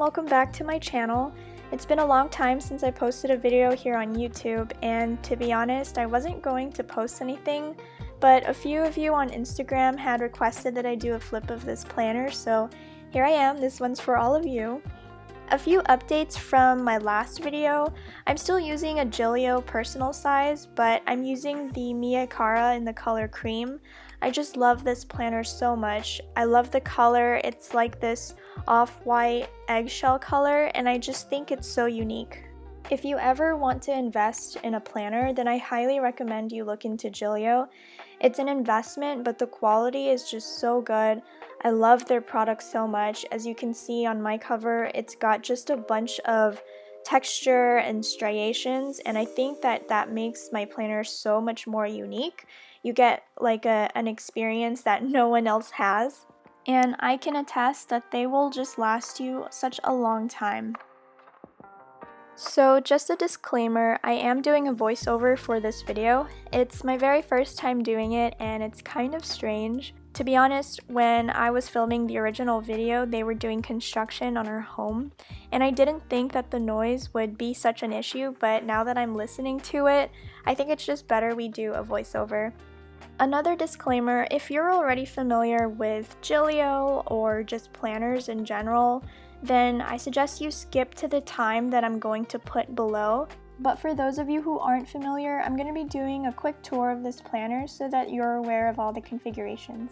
welcome back to my channel. It's been a long time since I posted a video here on YouTube, and to be honest, I wasn't going to post anything, but a few of you on Instagram had requested that I do a flip of this planner, so here I am. This one's for all of you. A few updates from my last video. I'm still using a Gillio personal size, but I'm using the Mia Cara in the color cream. I just love this planner so much. I love the color. It's like this off-white eggshell color, and I just think it's so unique. If you ever want to invest in a planner, then I highly recommend you look into Gillio. It's an investment, but the quality is just so good. I love their products so much. As you can see on my cover, it's got just a bunch of texture and striations, and I think that makes my planner so much more unique. You get like an experience that no one else has, and I can attest that they will just last you such a long time. So just a disclaimer, I am doing a voiceover for this video. It's my very first time doing it, and it's kind of strange. To be honest, when I was filming the original video, they were doing construction on our home, and I didn't think that the noise would be such an issue, but now that I'm listening to it, I think it's just better we do a voiceover. Another disclaimer, if you're already familiar with Gillio or just planners in general, then I suggest you skip to the time that I'm going to put below. But for those of you who aren't familiar, I'm going to be doing a quick tour of this planner so that you're aware of all the configurations.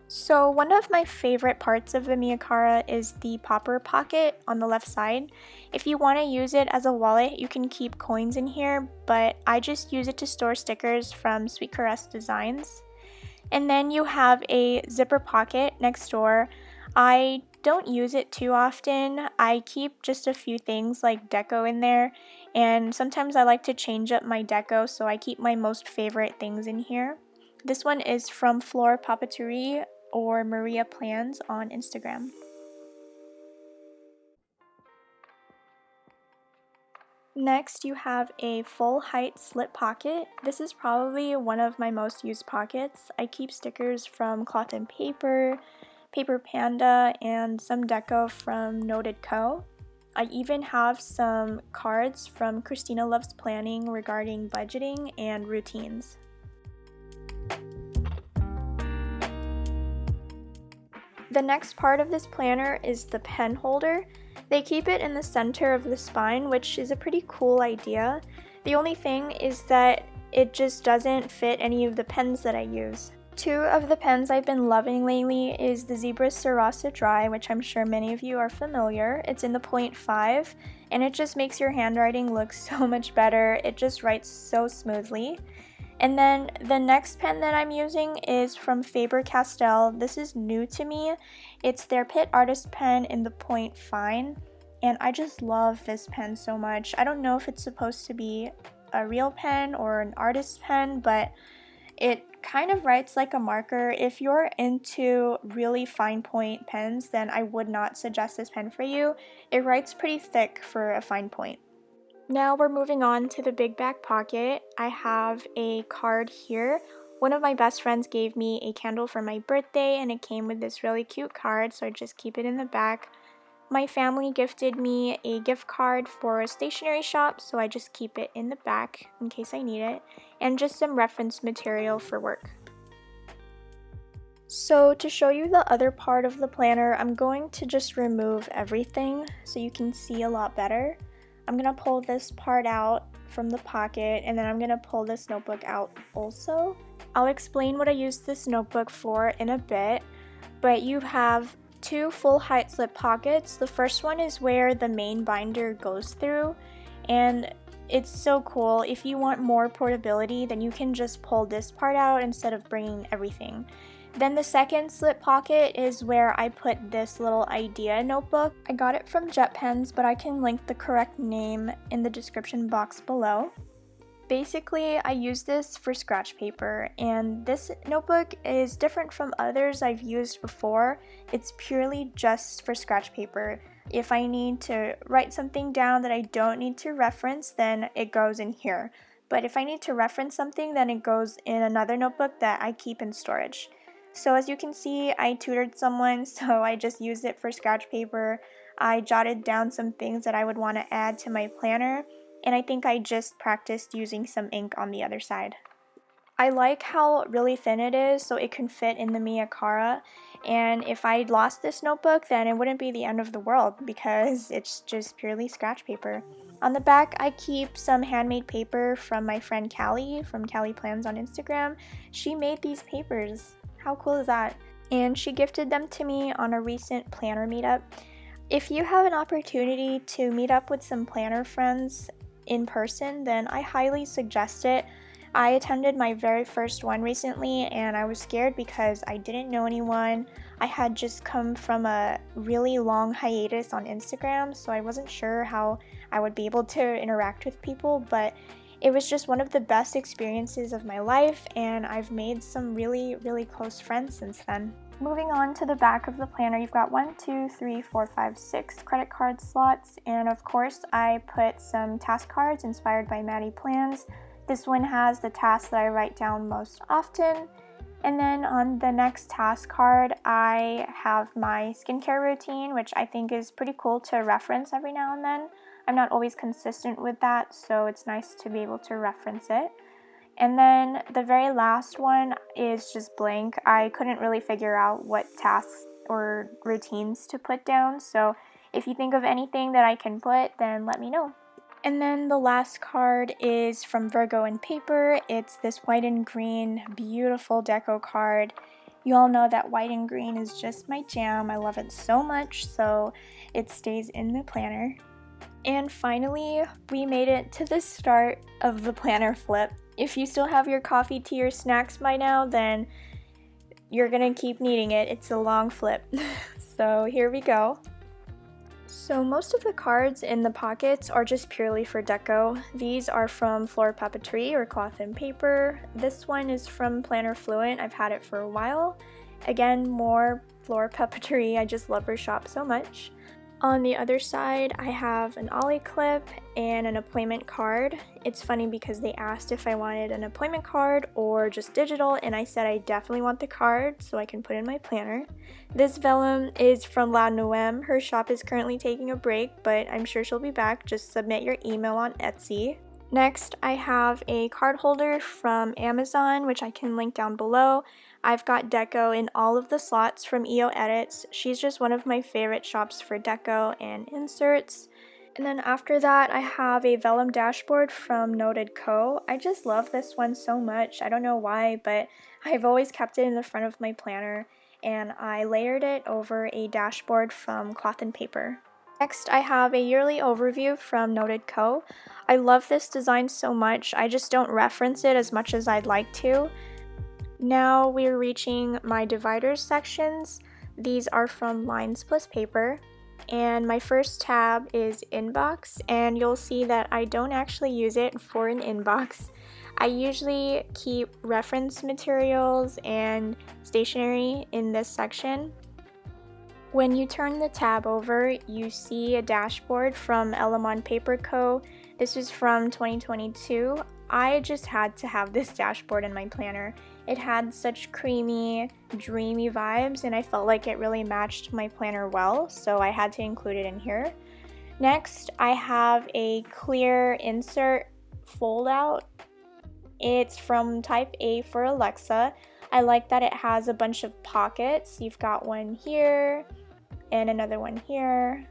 So one of my favorite parts of the Mia Cara is the popper pocket on the left side. If you want to use it as a wallet, you can keep coins in here, but I just use it to store stickers from Sweet Caress Designs. And then you have a zipper pocket next door. I don't use it too often. I keep just a few things like deco in there, and sometimes I like to change up my deco, so I keep my most favorite things in here. This one is from Flore Papeterie or Maria Plans on Instagram. Next, you have a full height slip pocket. This is probably one of my most used pockets. I keep stickers from Cloth and Paper, Paper Panda, and some deco from Noted Co. I even have some cards from Christina Loves Planning regarding budgeting and routines. The next part of this planner is the pen holder. They keep it in the center of the spine, which is a pretty cool idea. The only thing is that it just doesn't fit any of the pens that I use. Two of the pens I've been loving lately is the Zebra Sarasa Dry, which I'm sure many of you are familiar. It's in the 0.5, and it just makes your handwriting look so much better. It just writes so smoothly. And then the next pen that I'm using is from Faber-Castell. This is new to me. It's their Pitt Artist pen in the point fine, and I just love this pen so much. I don't know if it's supposed to be a real pen or an artist pen, but it kind of writes like a marker. If you're into really fine point pens, then I would not suggest this pen for you. It writes pretty thick for a fine point. Now we're moving on to the big back pocket. I have a card here. One of my best friends gave me a candle for my birthday, and it came with this really cute card, so I just keep it in the back. My family gifted me a gift card for a stationery shop, so I just keep it in the back in case I need it, and just some reference material for work. So to show you the other part of the planner, I'm going to just remove everything so you can see a lot better. I'm going to pull this part out from the pocket, and then I'm going to pull this notebook out also. I'll explain what I use this notebook for in a bit, but you have two full height slip pockets. The first one is where the main binder goes through, and it's so cool. If you want more portability, then you can just pull this part out instead of bringing everything. Then the second slip pocket is where I put this little idea notebook. I got it from JetPens, but I can link the correct name in the description box below. Basically, I use this for scratch paper, and this notebook is different from others I've used before. It's purely just for scratch paper. If I need to write something down that I don't need to reference, then it goes in here. But if I need to reference something, then it goes in another notebook that I keep in storage. So as you can see, I tutored someone, so I just used it for scratch paper. I jotted down some things that I would want to add to my planner, and I think I just practiced using some ink on the other side. I like how really thin it is so it can fit in the Miyakara, and if I lost this notebook then it wouldn't be the end of the world because it's just purely scratch paper. On the back I keep some handmade paper from my friend Callie from Callie Plans on Instagram. She made these papers. How cool is that? And she gifted them to me on a recent planner meetup. If you have an opportunity to meet up with some planner friends in person, then I highly suggest it. I attended my very first one recently and I was scared because I didn't know anyone. I had just come from a really long hiatus on Instagram, so I wasn't sure how I would be able to interact with people, but it was just one of the best experiences of my life and I've made some really close friends since then. Moving on to the back of the planner, you've got 1, 2, 3, 4, 5, 6 credit card slots, and of course I put some task cards inspired by Maddie Plans. This one has the tasks that I write down most often. And then on the next task card, I have my skincare routine, which I think is pretty cool to reference every now and then. I'm not always consistent with that, so it's nice to be able to reference it. And then the very last one is just blank. I couldn't really figure out what tasks or routines to put down, so if you think of anything that I can put, then let me know. And then the last card is from Virgo and Paper. It's this white and green beautiful deco card. You all know that white and green is just my jam. I love it so much, so it stays in the planner. And finally, we made it to the start of the planner flip. If you still have your coffee, tea, or snacks by now, then you're gonna keep needing it. It's a long flip. So here we go. So most of the cards in the pockets are just purely for deco. These are from Floor Puppetry or Cloth and Paper. This one is from Planner Fluent. I've had it for a while. Again, more Floor Puppetry. I just love her shop so much. On the other side, I have an Ollie clip and an appointment card. It's funny because they asked if I wanted an appointment card or just digital, and I said I definitely want the card so I can put in my planner. This vellum is from La Noem. Her shop is currently taking a break, but I'm sure she'll be back. Just submit your email on Etsy. Next, I have a card holder from Amazon, which I can link down below. I've got deco in all of the slots from EO Edits. She's just one of my favorite shops for deco and inserts. And then after that, I have a vellum dashboard from Noted Co. I just love this one so much. I don't know why, but I've always kept it in the front of my planner, and I layered it over a dashboard from Cloth and Paper. Next, I have a yearly overview from Noted Co. I love this design so much, I just don't reference it as much as I'd like to. Now we're reaching my dividers sections. These are from Lines Plus Paper. And my first tab is Inbox, and you'll see that I don't actually use it for an inbox. I usually keep reference materials and stationery in this section. When you turn the tab over, you see a dashboard from Elamon Paper Co. This is from 2022. I just had to have this dashboard in my planner. It had such creamy, dreamy vibes, and I felt like it really matched my planner well, so I had to include it in here. Next, I have a clear insert fold out. It's from Type A for Alexa. I like that it has a bunch of pockets. You've got one here, and another one here,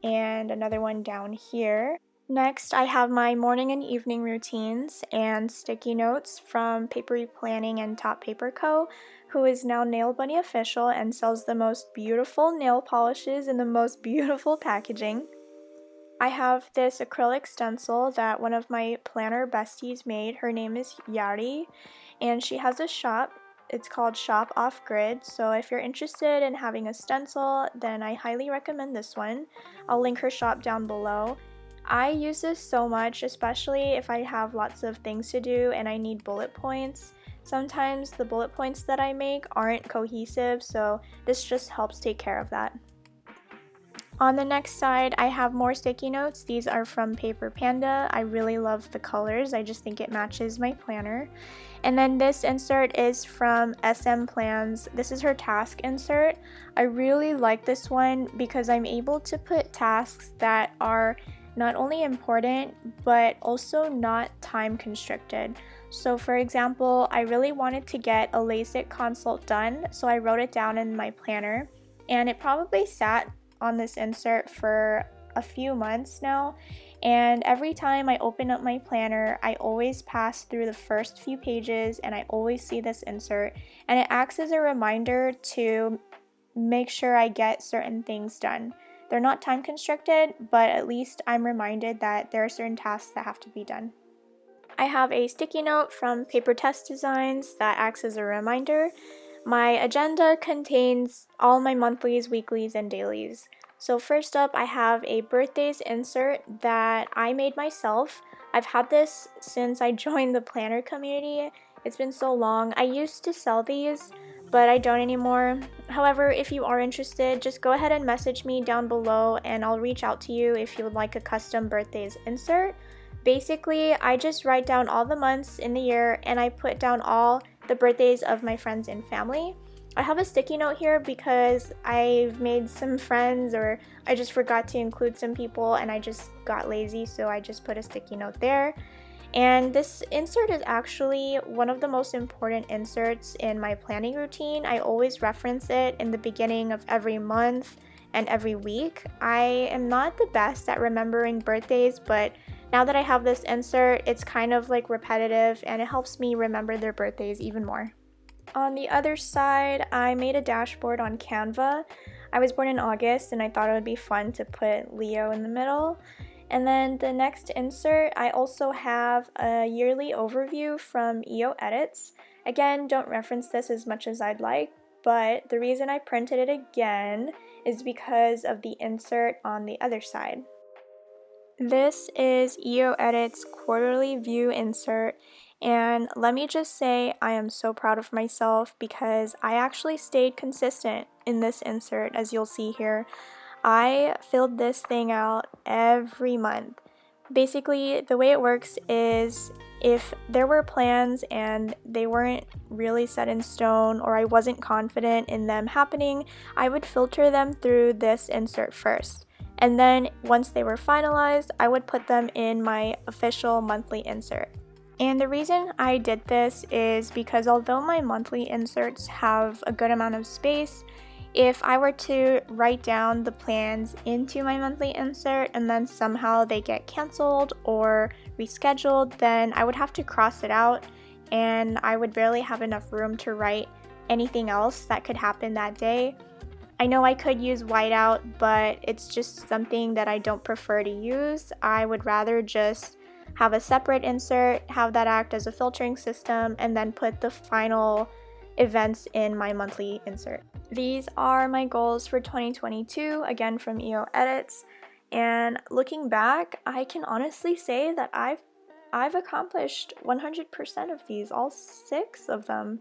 and another one down here. Next, I have my morning and evening routines and sticky notes from Papery Planning and Top Paper Co., who is now Nail Bunny official and sells the most beautiful nail polishes in the most beautiful packaging. I have this acrylic stencil that one of my planner besties made. Her name is Yari, and she has a shop. It's called Shop Off Grid, so if you're interested in having a stencil, then I highly recommend this one. I'll link her shop down below. I use this so much, especially if I have lots of things to do and I need bullet points. Sometimes the bullet points that I make aren't cohesive, so this just helps take care of that. On the next side, I have more sticky notes. These are from Paper Panda. I really love the colors. I just think it matches my planner. And then this insert is from SM Plans. This is her task insert. I really like this one because I'm able to put tasks that are not only important, but also not time constricted. So for example, I really wanted to get a LASIK consult done, so I wrote it down in my planner, and it probably sat on this insert for a few months now, and every time I open up my planner, I always pass through the first few pages and I always see this insert, and it acts as a reminder to make sure I get certain things done. They're not time constricted, but at least I'm reminded that there are certain tasks that have to be done. I have a sticky note from Paper Test Designs that acts as a reminder. My agenda contains all my monthlies, weeklies, and dailies. So first up, I have a birthdays insert that I made myself. I've had this since I joined the planner community. It's been so long. I used to sell these, but I don't anymore. However, if you are interested, just go ahead and message me down below and I'll reach out to you if you would like a custom birthdays insert. Basically, I just write down all the months in the year and I put down all the birthdays of my friends and family. I have a sticky note here because I've made some friends, or I just forgot to include some people and I just got lazy, so I just put a sticky note there. And this insert is actually one of the most important inserts in my planning routine. I always reference it in the beginning of every month and every week. I am not the best at remembering birthdays, but now that I have this insert, it's kind of like repetitive and it helps me remember their birthdays even more. On the other side, I made a dashboard on Canva. I was born in August and I thought it would be fun to put Leo in the middle. And then the next insert, I also have a yearly overview from EO Edits. Again, don't reference this as much as I'd like, but the reason I printed it again is because of the insert on the other side. This is EO Edits quarterly view insert, and let me just say I am so proud of myself because I actually stayed consistent in this insert, as you'll see here. I filled this thing out every month. Basically, the way it works is if there were plans and they weren't really set in stone or I wasn't confident in them happening, I would filter them through this insert first. And then once they were finalized, I would put them in my official monthly insert. And the reason I did this is because although my monthly inserts have a good amount of space, if I were to write down the plans into my monthly insert and then somehow they get canceled or rescheduled, then I would have to cross it out and I would barely have enough room to write anything else that could happen that day. I know I could use whiteout, but it's just something that I don't prefer to use. I would rather just have a separate insert, have that act as a filtering system, and then put the final events in my monthly insert. These are my goals for 2022, again from EO Edits, and looking back, I can honestly say that I've accomplished 100% of these, all 6 of them.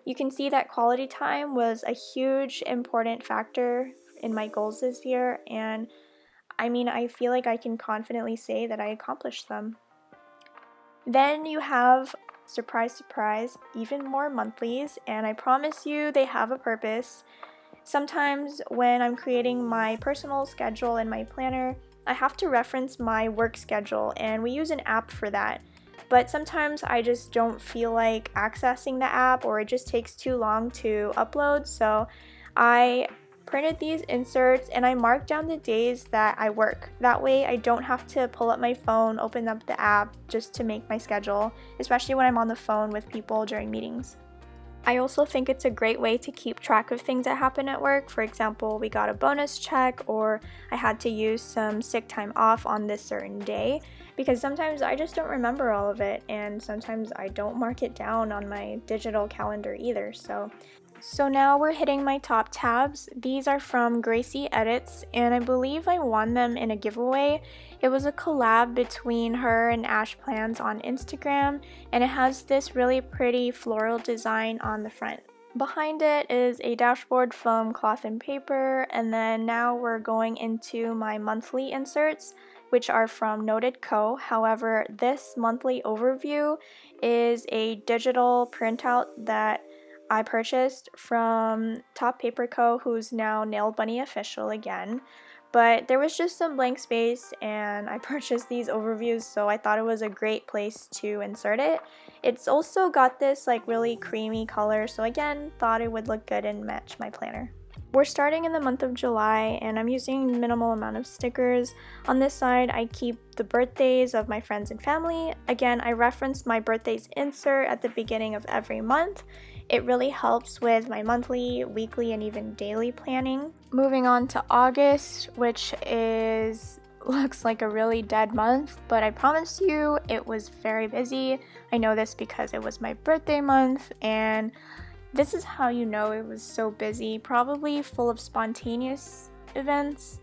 You can see that quality time was a huge important factor in my goals this year, and I mean, I feel like I can confidently say that I accomplished them. Then you have, surprise, surprise, even more monthlies, and I promise you they have a purpose. Sometimes when I'm creating my personal schedule in my planner, I have to reference my work schedule, and we use an app for that. But sometimes I just don't feel like accessing the app, or it just takes too long to upload, so I printed these inserts and I marked down the days that I work. That way I don't have to pull up my phone, open up the app just to make my schedule, especially when I'm on the phone with people during meetings. I also think it's a great way to keep track of things that happen at work. For example, we got a bonus check, or I had to use some sick time off on this certain day, because sometimes I just don't remember all of it, and sometimes I don't mark it down on my digital calendar either. So now we're hitting my top tabs. These are from Gracie Edits, and I believe I won them in a giveaway. It was a collab between her and Ash Plans on Instagram, and it has this really pretty floral design on the front. Behind it is a dashboard from Cloth and Paper, and then now we're going into my monthly inserts, which are from Noted Co. However, this monthly overview is a digital printout that I purchased from Top Paper Co., who's now Nail Bunny Official again. But there was just some blank space and I purchased these overviews, so I thought it was a great place to insert it. It's also got this like really creamy color, so again, thought it would look good and match my planner. We're starting in the month of July and I'm using minimal amount of stickers. On this side, I keep the birthdays of my friends and family. Again, I reference my birthdays insert at the beginning of every month. It really helps with my monthly, weekly, and even daily planning. Moving on to August, which looks like a really dead month, but I promise you it was very busy. I know this because it was my birthday month, and this is how you know it was so busy, probably full of spontaneous events.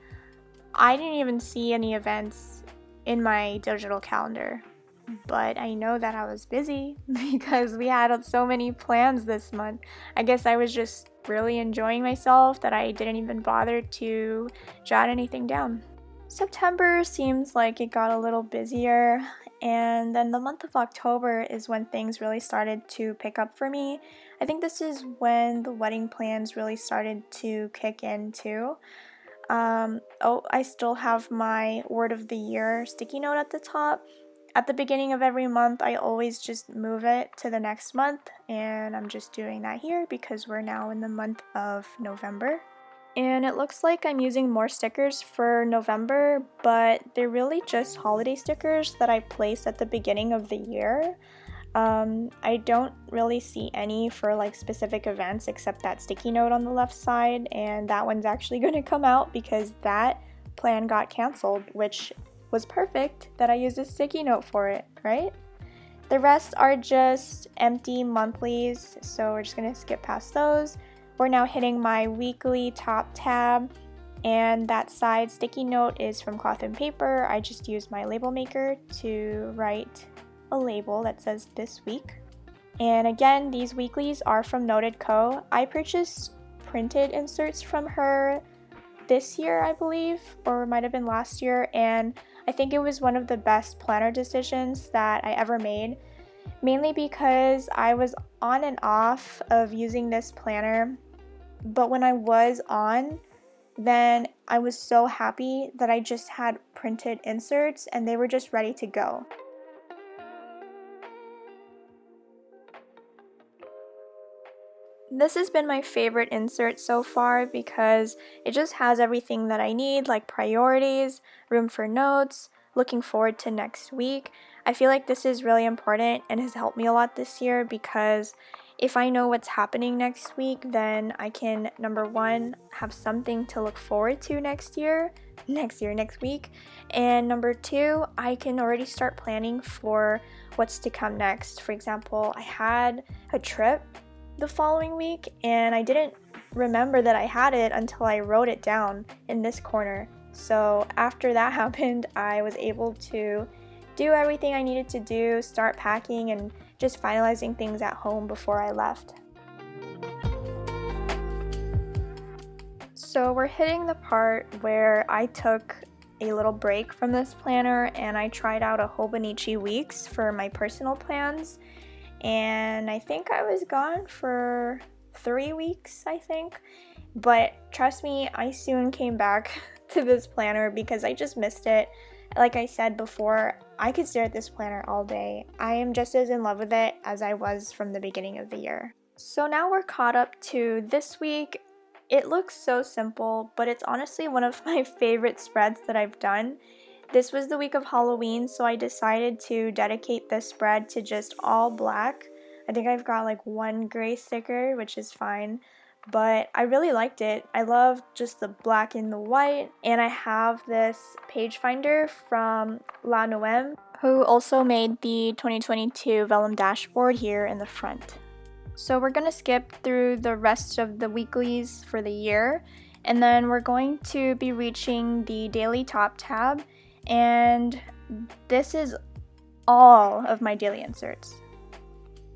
I didn't even see any events in my digital calendar, but I know that I was busy because we had so many plans this month. I guess I was just really enjoying myself that I didn't even bother to jot anything down. September seems like it got a little busier, and then the month of October is when things really started to pick up for me. I think this is when the wedding plans really started to kick in too. I still have my word of the year sticky note at the top. At the beginning of every month, I always just move it to the next month, and I'm just doing that here because we're now in the month of November. And it looks like I'm using more stickers for November, but they're really just holiday stickers that I placed at the beginning of the year. I don't really see any for like specific events except that sticky note on the left side, and that one's actually going to come out because that plan got canceled, which was perfect that I used a sticky note for it, right? The rest are just empty monthlies, so we're just going to skip past those. We're now hitting my weekly top tab, and that side sticky note is from Cloth and Paper. I just used my label maker to write a label that says this week. And again, these weeklies are from Noted Co. I purchased printed inserts from her this year, I believe, or it might have been last year, and I think it was one of the best planner decisions that I ever made, mainly because I was on and off of using this planner, but when I was on, then I was so happy that I just had printed inserts and they were just ready to go. This has been my favorite insert so far because it just has everything that I need, like priorities, room for notes, looking forward to next week. I feel like this is really important and has helped me a lot this year because if I know what's happening next week, then I can, number one, have something to look forward to next week, and number two, I can already start planning for what's to come next. For example, I had a trip the following week and I didn't remember that I had it until I wrote it down in this corner. So after that happened, I was able to do everything I needed to do, start packing and just finalizing things at home before I left. So we're hitting the part where I took a little break from this planner and I tried out a Hobonichi Weeks for my personal plans. And I think I was gone for 3 weeks, I think. But trust me, I soon came back to this planner because I just missed it. Like I said before, I could stare at this planner all day. I am just as in love with it as I was from the beginning of the year. So now we're caught up to this week. It looks so simple, but it's honestly one of my favorite spreads that I've done. This was the week of Halloween, so I decided to dedicate this spread to just all black. I think I've got like one gray sticker, which is fine, but I really liked it. I love just the black and the white, and I have this page finder from La Noem, who also made the 2022 vellum dashboard here in the front. So we're going to skip through the rest of the weeklies for the year, and then we're going to be reaching the daily top tab, and this is all of my daily inserts.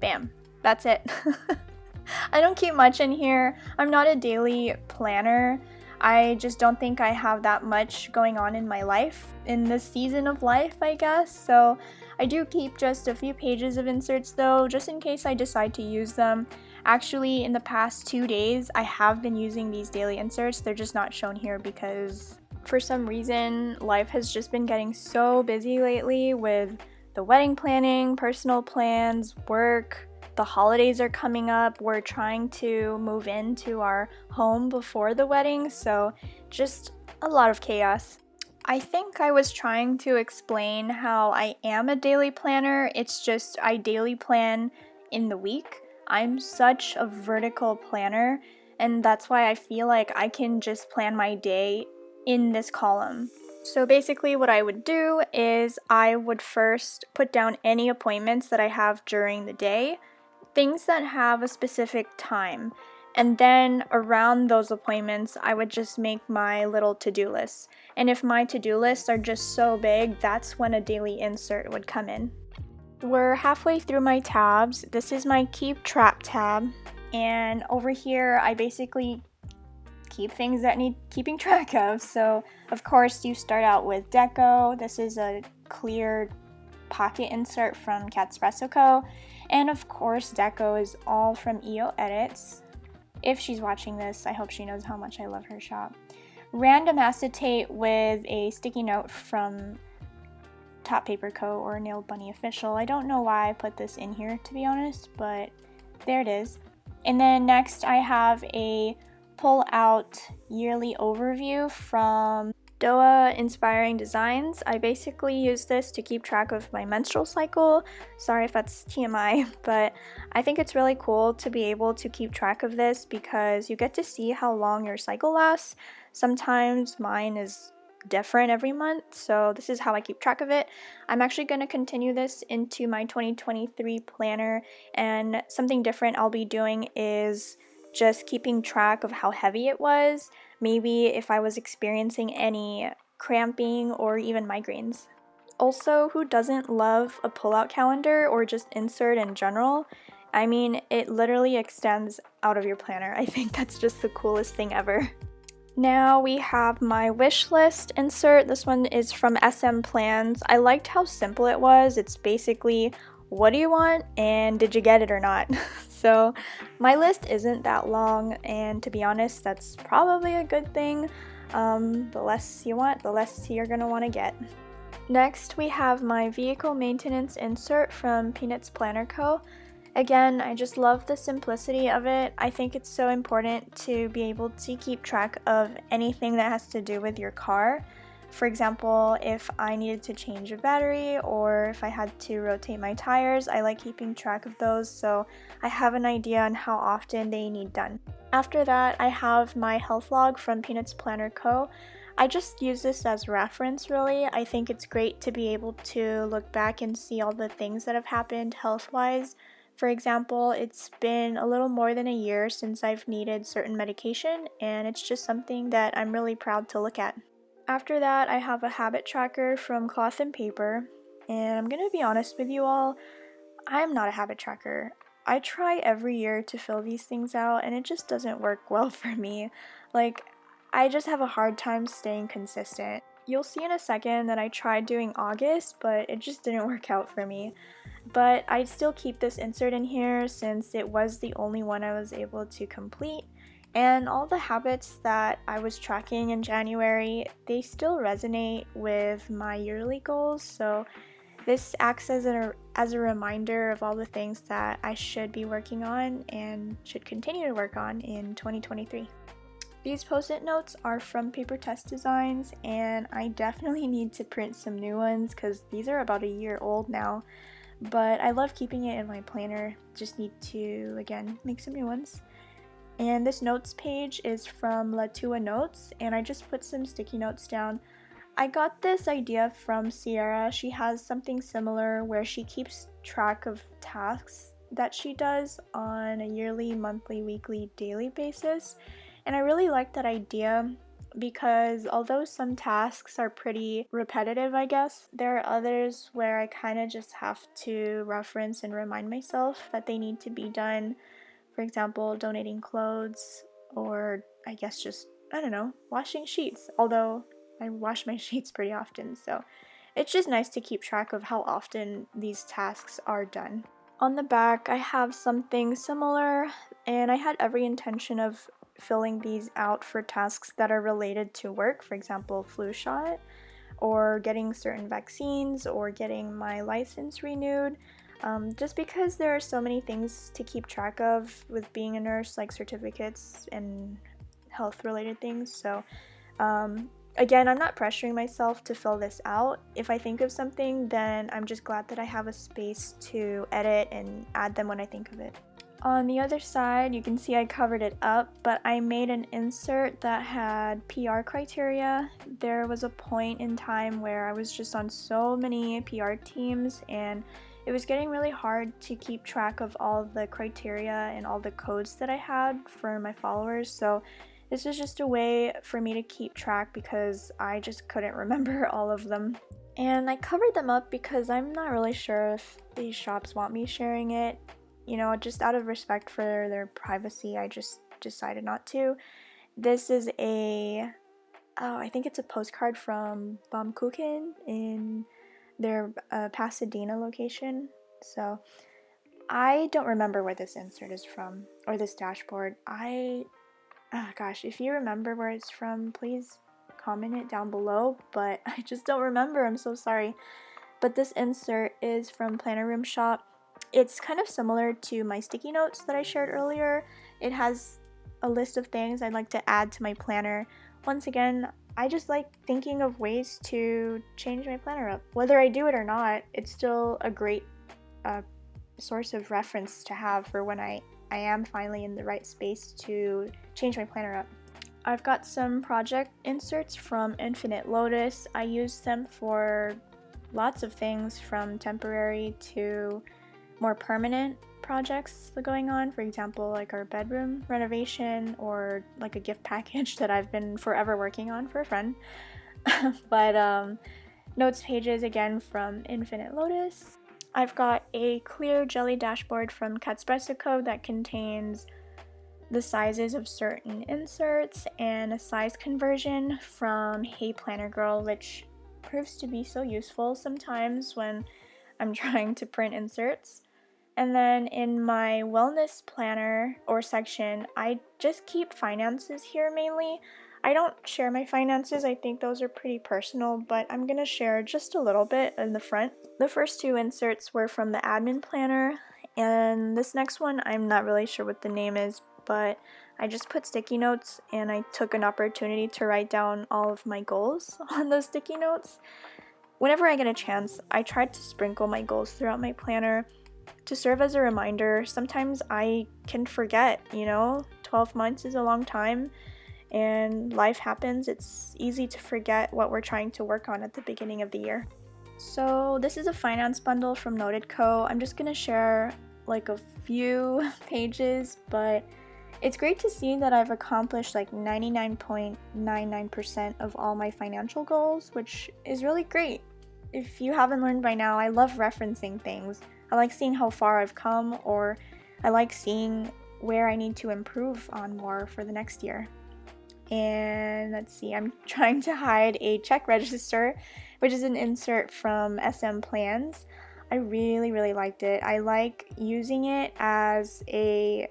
Bam, that's it. I don't keep much in here. I'm not a daily planner. I just don't think I have that much going on in my life, in this season of life, I guess. So I do keep just a few pages of inserts though, just in case I decide to use them. Actually, in the past 2 days, I have been using these daily inserts. They're just not shown here because for some reason, life has just been getting so busy lately with the wedding planning, personal plans, work. The holidays are coming up. We're trying to move into our home before the wedding, so just a lot of chaos. I think I was trying to explain how I am a daily planner. It's just I daily plan in the week. I'm such a vertical planner, and that's why I feel like I can just plan my day in this column. So basically what I would do is I would first put down any appointments that I have during the day, things that have a specific time. And then around those appointments, I would just make my little to-do lists. And if my to-do lists are just so big, that's when a daily insert would come in. We're halfway through my tabs. This is my Keep Track tab. And over here, I basically keep things that need keeping track of. So, of course, you start out with deco. This is a clear pocket insert from Catspresso Co. And of course, deco is all from EO Edits. If she's watching this, I hope she knows how much I love her shop. Random acetate with a sticky note from Top Paper Co. or Nail Bunny Official. I don't know why I put this in here, to be honest, but there it is. And then next I have a pull out yearly overview from Doa Inspiring Designs. I basically use this to keep track of my menstrual cycle. Sorry if that's TMI, but I think it's really cool to be able to keep track of this because you get to see how long your cycle lasts. Sometimes mine is different every month, so this is how I keep track of it. I'm actually going to continue this into my 2023 planner, and something different I'll be doing is just keeping track of how heavy it was, maybe if I was experiencing any cramping or even migraines. Also, who doesn't love a pull-out calendar or just insert in general? I mean, it literally extends out of your planner. I think that's just the coolest thing ever. Now we have my wish list insert. This one is from SM Plans. I liked how simple it was. It's basically, what do you want and did you get it or not? So my list isn't that long, and to be honest, that's probably a good thing. The less you want, the less you're gonna want to get. Next, we have my vehicle maintenance insert from Peanuts Planner Co. Again, I just love the simplicity of it. I think it's so important to be able to keep track of anything that has to do with your car. For example, if I needed to change a battery or if I had to rotate my tires, I like keeping track of those so I have an idea on how often they need done. After that, I have my health log from Peanuts Planner Co. I just use this as reference, really. I think it's great to be able to look back and see all the things that have happened health-wise. For example, it's been a little more than a year since I've needed certain medication, and it's just something that I'm really proud to look at. After that, I have a habit tracker from Cloth and Paper, and I'm gonna be honest with you all, I am not a habit tracker. I try every year to fill these things out, and it just doesn't work well for me. Like, I just have a hard time staying consistent. You'll see in a second that I tried doing August, but it just didn't work out for me. But I'd still keep this insert in here since it was the only one I was able to complete. And all the habits that I was tracking in January, they still resonate with my yearly goals, so this acts as a reminder of all the things that I should be working on and should continue to work on in 2023. These post-it notes are from Paper Test Designs, and I definitely need to print some new ones because these are about a year old now, but I love keeping it in my planner. Just need to, again, make some new ones. And this notes page is from Latua Notes, and I just put some sticky notes down. I got this idea from Sierra. She has something similar where she keeps track of tasks that she does on a yearly, monthly, weekly, daily basis. And I really like that idea because although some tasks are pretty repetitive, I guess, there are others where I kind of just have to reference and remind myself that they need to be done. For example, donating clothes, or I guess just, I don't know, washing sheets. Although I wash my sheets pretty often, so it's just nice to keep track of how often these tasks are done. On the back, I have something similar, and I had every intention of filling these out for tasks that are related to work, for example, flu shot, or getting certain vaccines, or getting my license renewed. Just because there are so many things to keep track of with being a nurse, like certificates and health related things. So, again, I'm not pressuring myself to fill this out. If I think of something, then I'm just glad that I have a space to edit and add them when I think of it. On the other side, you can see I covered it up, but I made an insert that had PR criteria. There was a point in time where I was just on so many PR teams, and it was getting really hard to keep track of all the criteria and all the codes that I had for my followers. So this was just a way for me to keep track because I just couldn't remember all of them. And I covered them up because I'm not really sure if these shops want me sharing it. You know, just out of respect for their privacy, I just decided not to. This is I think it's a postcard from Baumkuchen in their Pasadena location. So I don't remember where this insert is from, or this dashboard. Gosh, if you remember where it's from, please comment it down below, but I just don't remember. I'm so sorry. But this insert is from Planner Room Shop. It's kind of similar to my sticky notes that I shared earlier. It has a list of things I'd like to add to my planner. Once again, I just like thinking of ways to change my planner up. Whether I do it or not, it's still a great source of reference to have for when I am finally in the right space to change my planner up. I've got some project inserts from Infinite Lotus. I use them for lots of things, from temporary to more permanent projects going on. For example, like our bedroom renovation, or like a gift package that I've been forever working on for a friend. But notes pages again from Infinite Lotus. I've got a clear jelly dashboard from Catspresso Co. that contains the sizes of certain inserts and a size conversion from Hey Planner Girl, which proves to be so useful sometimes when I'm trying to print inserts. And then in my wellness planner or section, I just keep finances here mainly. I don't share my finances, I think those are pretty personal, but I'm gonna share just a little bit in the front. The first two inserts were from the admin planner, and this next one, I'm not really sure what the name is, but I just put sticky notes and I took an opportunity to write down all of my goals on those sticky notes. Whenever I get a chance, I try to sprinkle my goals throughout my planner to serve as a reminder. Sometimes I can forget, 12 months is a long time and life happens. It's easy to forget what we're trying to work on at the beginning of the year. So this is a finance bundle from Noted Co. I'm just gonna share like a few pages, but it's great to see that I've accomplished like 99.99% of all my financial goals, which is really great. If you haven't learned by now, I love referencing things. I like seeing how far I've come, or I like seeing where I need to improve on more for the next year. And let's see, I'm trying to hide a check register, which is an insert from SM Plans. I really liked it. I like using it as a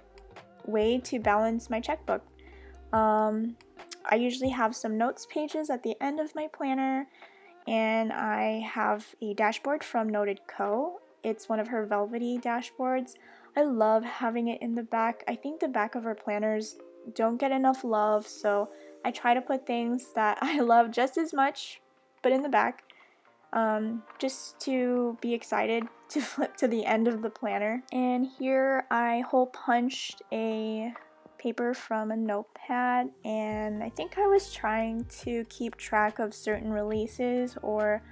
way to balance my checkbook. I usually have some notes pages at the end of my planner, and I have a dashboard from Noted Co. It's one of her velvety dashboards. I love having it in the back. I think the back of her planners don't get enough love, so I try to put things that I love just as much, but in the back, just to be excited to flip to the end of the planner. And here I hole punched a paper from a notepad, and I think I was trying to keep track of certain releases or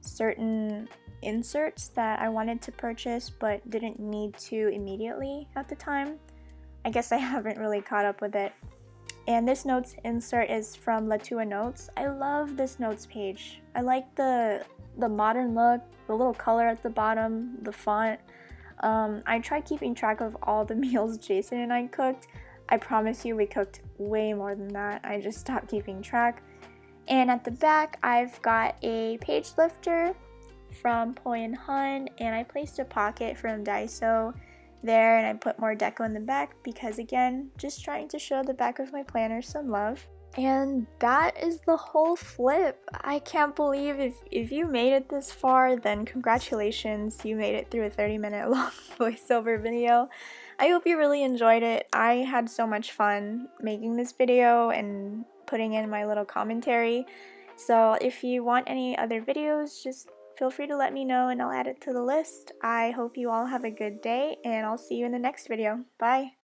certain inserts that I wanted to purchase but didn't need to immediately at the time. I guess I haven't really caught up with it. And this notes insert is from Latua Notes. I love this notes page. I like the modern look, the little color at the bottom, the font. I tried keeping track of all the meals Jason and I cooked. I promise you we cooked way more than that. I just stopped keeping track. And at the back, I've got a page lifter from Poi & Hun, and I placed a pocket from Daiso there, and I put more deco in the back because, again, just trying to show the back of my planner some love. And that is the whole flip. I can't believe if you made it this far, then congratulations, you made it through a 30-minute long voiceover video. I hope you really enjoyed it. I had so much fun making this video and putting in my little commentary. So if you want any other videos, just feel free to let me know and I'll add it to the list. I hope you all have a good day, and I'll see you in the next video. Bye!